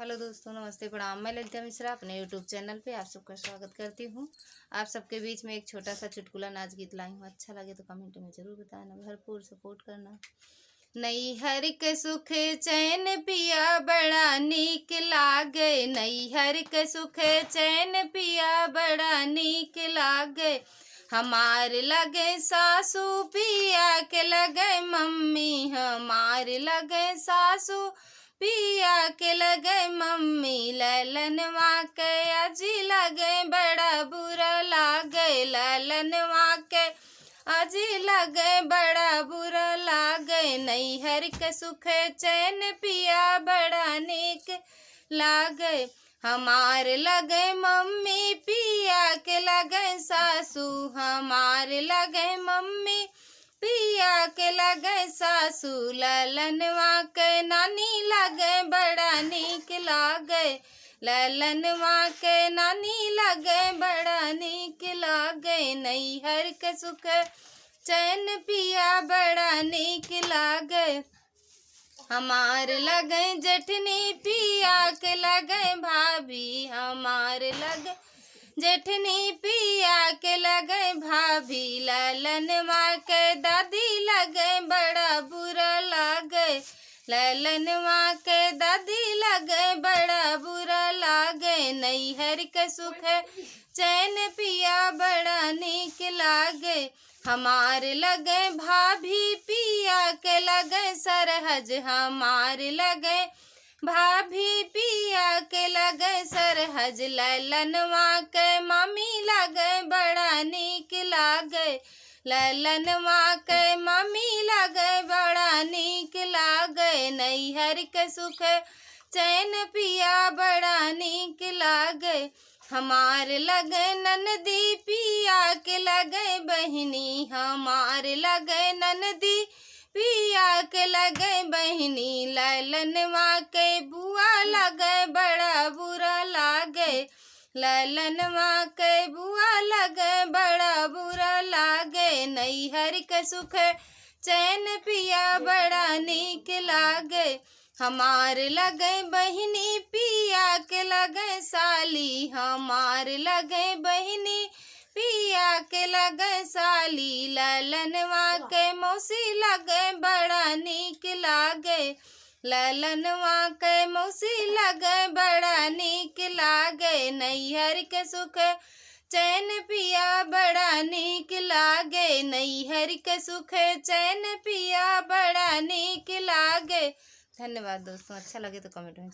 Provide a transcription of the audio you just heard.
Hello दोस्तों, नमस्ते, प्रणाम। मैं ललिता मिश्रा अपने यूट्यूब चैनल पे आप सबका स्वागत करती हूँ। आप सबके बीच में एक छोटा सा चुटकुला नाच गीत लाई हूँ। अच्छा लगे तो कमेंट में ज़रूर बताना, भरपूर सपोर्ट करना। नैहर के सुख चैन पिया बड़ा नीक लागे, नैहर के सुख चैन पिया बड़ा नीक लागे। हमार लगे सासू पिया के लगे मम्मी, हमार लगे सासू पिया के लगे मम्मी। ललनवा के अजी लगे बड़ा बुरा लागे, ललनवा के अजी लगे बड़ा बुरा लागे। नैहर के सुख चैन पिया बड़ा नीक लागे। हमार लगे मम्मी पिया के लगे सासू, हमार लगे मम्मी पिया के लगे सासू। ललनवा के नानी लगे बड़ा नीक लागे, ललनवा के नानी लगे बड़ा नीक लागे। नैहर के सुख चैन पिया बड़ा नीक लागे। हमार लगे जेठनी पिया के लगे भाभी, हमार लगे जेठनी पिया के लगे भाभी। ललनवा के दादी लगे बड़ा बुरा लागे, ललनवा के दादी लगे बड़ा बुरा लागे। नैहर के सुख चैन पिया बड़ा नीक लागे। हमार लगे भाभी पिया के लगे सरहज, हमार लगे भाभी पिया के लगे सरहज। ललनवा के मम्मी लगे बड़ा नीक लागे, ललनवा के मम्मी लगे बड़ा नीक लागे। नैहर के सुख चैन पिया बड़ा नीक लागे। हमार लगे ननदी पिया के लगे बहिनी, हमार लगे ननदी पिया के लगे बहिनी। ललनवा के बुआ लगे बड़ा बुरा लागे, ललनवा के बुआ लगे बड़ा बुरा लागे। नैहर के सुख चैन पिया बड़ा नीक लागे। हमार लगे बहिनी पिया के लगे साली, हमार लगे बहिनी पिया के लगे साली। ललनवा के मौसी लगे बड़ा नीक लागे, ललनवा के मौसी लगे बड़ा नीक लागे। नैहर के सुख चैन पिया बड़ा नीक लागे, नैहर के सुख चैन पिया बड़ा नीक लागे। धन्यवाद दोस्तों, अच्छा लगे तो कमेंट में